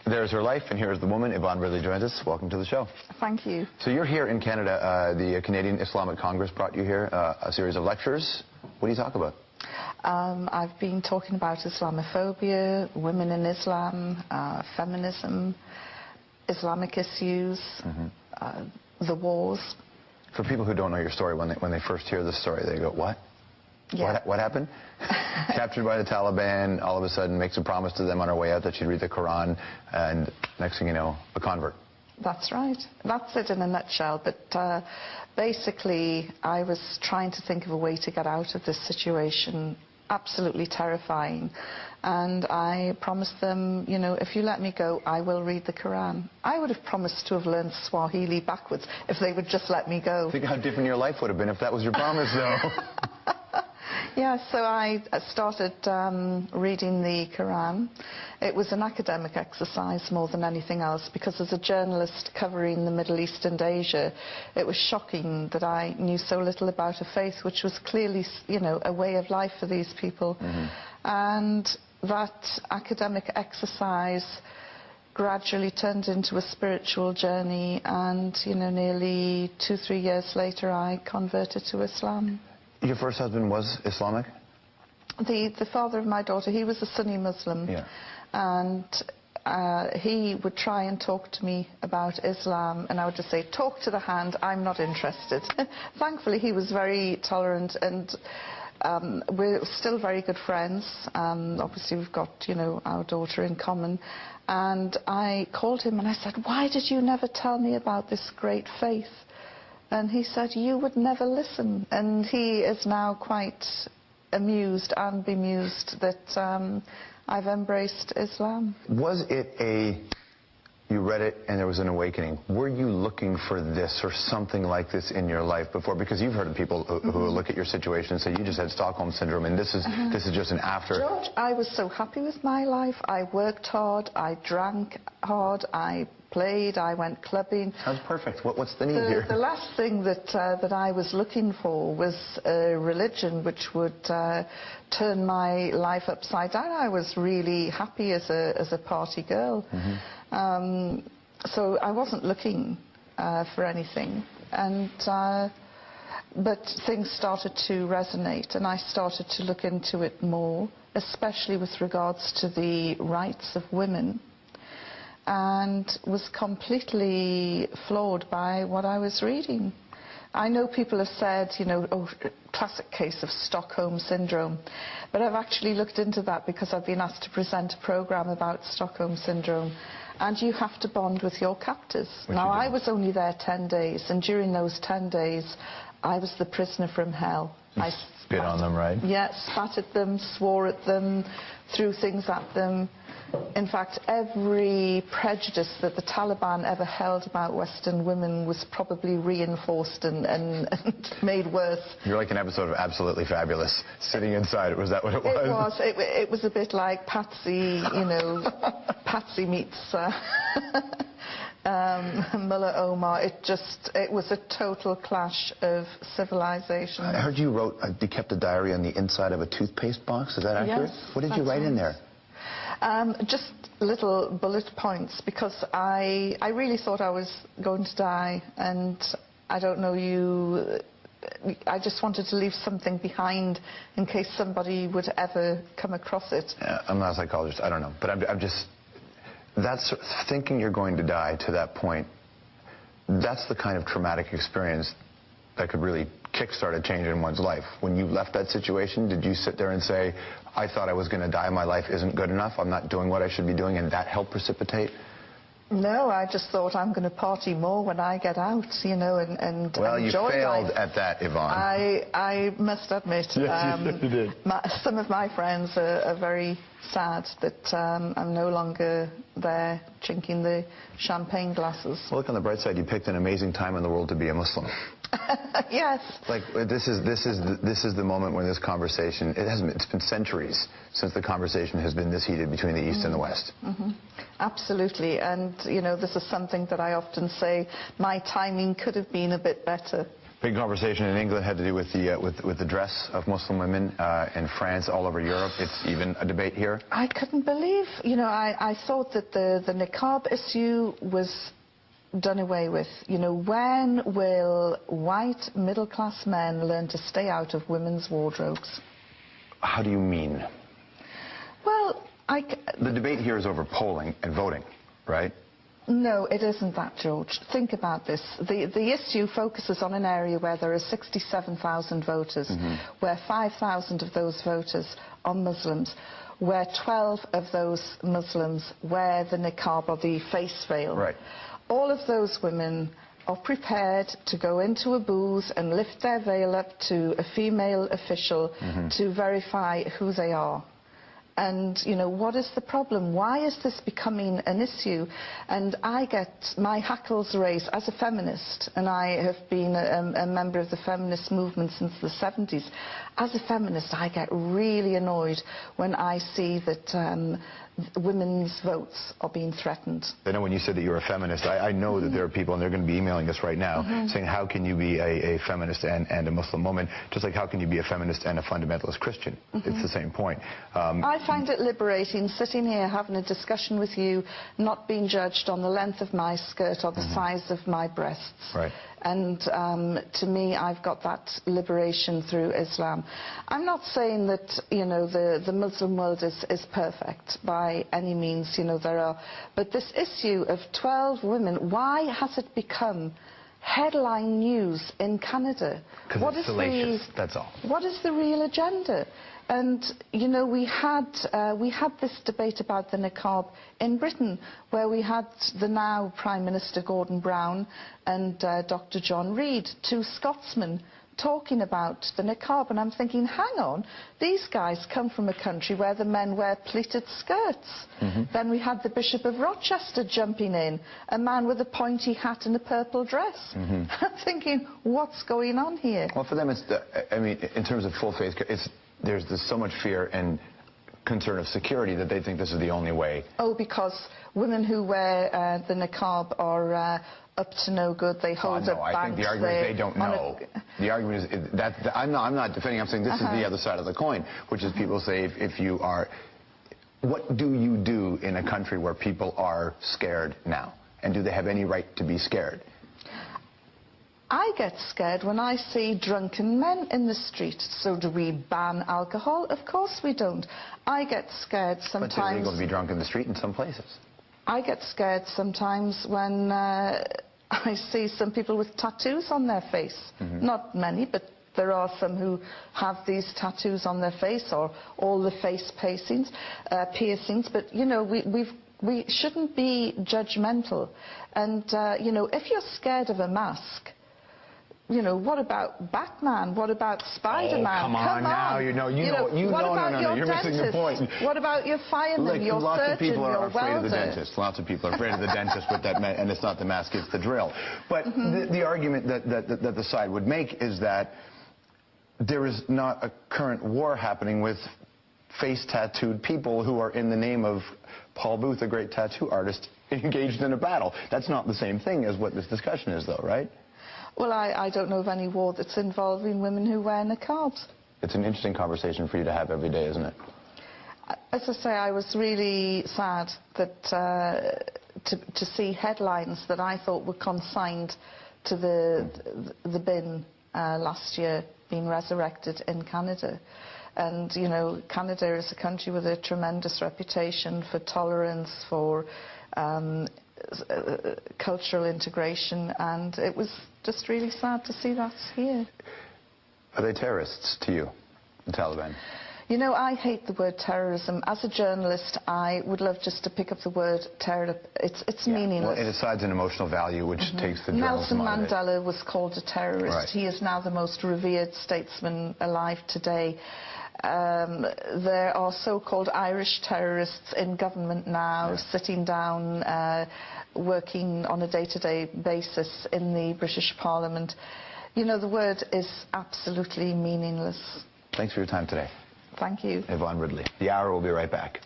There's her life, and here's the woman. Yvonne Ridley joins us. Welcome to the show. Thank you. So you're here in Canada. The Canadian Islamic Congress brought you here, a series of lectures. What do you talk about? I've been talking about Islamophobia, women in Islam, feminism, Islamic issues, the wars. For people who don't know your story, when they first hear the story, they go, what? Yeah. What happened? Captured by the Taliban, all of a sudden makes a promise to them on her way out that she'd read the Quran, and next thing you know, a convert. That's right. That's it in a nutshell. But basically, I was trying to think of a way to get out of this situation. Absolutely terrifying. And I promised them, you know, if you let me go, I will read the Quran. I would have promised to have learned Swahili backwards if they would just let me go. Think how different your life would have been if that was your promise, though. Yeah, so I started reading the Quran. It was an academic exercise more than anything else, because as a journalist covering the Middle East and Asia, it was shocking that I knew so little about a faith which was clearly, you know, a way of life for these people. And that academic exercise gradually turned into a spiritual journey, and, you know, nearly 2-3 years later, I converted to Islam. Your first husband was Islamic? The father of my daughter, he was a Sunni Muslim. Yeah. And he would try and talk to me about Islam, and I would just say, talk to the hand, I'm not interested. Thankfully, he was very tolerant, and we're still very good friends. Obviously, we've got, you know, our daughter in common. And I called him and I said, why did you never tell me about this great faith? And he said, you would never listen. And he is now quite amused and bemused that I've embraced Islam. Was it you read it and there was an awakening? Were you looking for this or something like this in your life before? Because you've heard of people who look at your situation and say, you just had Stockholm Syndrome, and this is just an after. George, I was so happy with my life. I worked hard, I drank hard, I played, I went clubbing. Sounds perfect. What's the need here? The last thing that I was looking for was a religion which would turn my life upside down. I was really happy as a party girl. So I wasn't looking for anything. And but things started to resonate, and I started to look into it more, especially with regards to the rights of women, and was completely floored by what I was reading. I know people have said, you know, oh, classic case of Stockholm Syndrome, but I've actually looked into that because I've been asked to present a program about Stockholm Syndrome, and you have to bond with your captors. Now, I was only there 10 days, and during those 10 days, I was the prisoner from hell. I spit on them, right? Yeah, spat at them, swore at them, threw things at them. In fact, every prejudice that the Taliban ever held about Western women was probably reinforced and made worse. You're like an episode of Absolutely Fabulous, sitting inside it. Was that what it was? It was a bit like Patsy, you know, Patsy meets Mullah Omar. It was a total clash of civilization. I heard you wrote, you kept a diary on the inside of a toothpaste box. Is that accurate? Yes. What did you write in there? Just little bullet points, because I really thought I was going to die, and I don't know I just wanted to leave something behind in case somebody would ever come across it. I'm not a psychologist, I don't know, but I'm just, that's thinking you're going to die to that point, that's the kind of traumatic experience that could really kickstart a change in one's life. When you left that situation, did you sit there and say, I thought I was going to die, my life isn't good enough, I'm not doing what I should be doing, and that helped precipitate? No, I just thought I'm going to party more when I get out, you know, and well, enjoy you failed life. at that, Yvonne. I must admit, yes, you did. Some of my friends are very sad that I'm no longer there drinking the champagne glasses. Well, look on the bright side, you picked an amazing time in the world to be a Muslim. Yes. Like, this is the moment when this conversation, it's been centuries since the conversation has been this heated between the East and the West. Absolutely, and you know, this is something that I often say, my timing could have been a bit better. Big conversation in England had to do with the dress of Muslim women. In France, all over Europe, it's even a debate here. I couldn't believe, you know, I thought that the niqab issue was done away with. You know, when will white middle-class men learn to stay out of women's wardrobes? How do you mean? Well, the debate here is over polling and voting, right? No, it isn't that, George. Think about this. The issue focuses on an area where there are 67,000 voters, where 5,000 of those voters are Muslims, where 12 of those Muslims wear the niqab or the face veil. Right. All of those women are prepared to go into a booth and lift their veil up to a female official to verify who they are. And, you know, what is the problem? Why is this becoming an issue? And I get my hackles raised as a feminist, and I have been a member of the feminist movement since the 70s. As a feminist, I get really annoyed when I see that women's votes are being threatened. I know when you said that you're a feminist, I know that there are people, and they're going to be emailing us right now, saying how can you be a feminist and a Muslim woman, just like how can you be a feminist and a fundamentalist Christian? It's the same point. I find it liberating sitting here having a discussion with you, not being judged on the length of my skirt or the size of my breasts. Right. And to me, I've got that liberation through Islam. I'm not saying that, you know, the Muslim world is perfect by any means, you know, there are. But this issue of 12 women, why has it become headline news in Canada? Because it's salacious, that's all. What is the real agenda? And, you know, we had this debate about the niqab in Britain, where we had the now Prime Minister Gordon Brown and Dr. John Reid, two Scotsmen, talking about the niqab. And I'm thinking, hang on, these guys come from a country where the men wear pleated skirts. Then we had the Bishop of Rochester jumping in, a man with a pointy hat and a purple dress. I'm thinking, what's going on here? Well, for them, it's, I mean, in terms of full face, there's so much fear and concern of security that they think this is the only way. Oh, because women who wear the niqab are up to no good. They hold up banks. I think the argument is they don't know. The argument is that I'm not defending. I'm saying this is the other side of the coin, which is people say if you are, what do you do in a country where people are scared now, and do they have any right to be scared? I get scared when I see drunken men in the street. So do we ban alcohol? Of course we don't. I get scared sometimes. But it's illegal to be drunk in the street in some places. I get scared sometimes when I see some people with tattoos on their face. Not many, but there are some who have these tattoos on their face, or all the face piercings. But, you know, we shouldn't be judgmental. And, you know, if you're scared of a mask, you know, what about Batman? What about Spider-Man? Oh, come on now. You're missing the point. What about your fireman, your surgeon, your welder? Lots of people are afraid of the dentist. Lots of people are afraid of the dentist with that, and it's not the mask, it's the drill. But the argument that the side would make is that there is not a current war happening with face-tattooed people who are in the name of Paul Booth, a great tattoo artist, engaged in a battle. That's not the same thing as what this discussion is, though, right? Well, I don't know of any war that's involving women who wear niqabs. It's an interesting conversation for you to have every day, isn't it? As I say, I was really sad that to see headlines that I thought were consigned to the bin last year being resurrected in Canada. And, you know, Canada is a country with a tremendous reputation for tolerance, for cultural integration, and it was just really sad to see that here. Are they terrorists to you, the Taliban? You know, I hate the word terrorism. As a journalist, I would love just to pick up the word terror. It's meaningless. Well, it assigns an emotional value which takes the Nelson journalism out of it. Mandela was called a terrorist. Right. He is now the most revered statesman alive today. There are so-called Irish terrorists in government now, sitting down, working on a day-to-day basis in the British Parliament. You know, the word is absolutely meaningless. Thanks for your time today. Thank you. Yvonne Ridley. The Hour will be right back.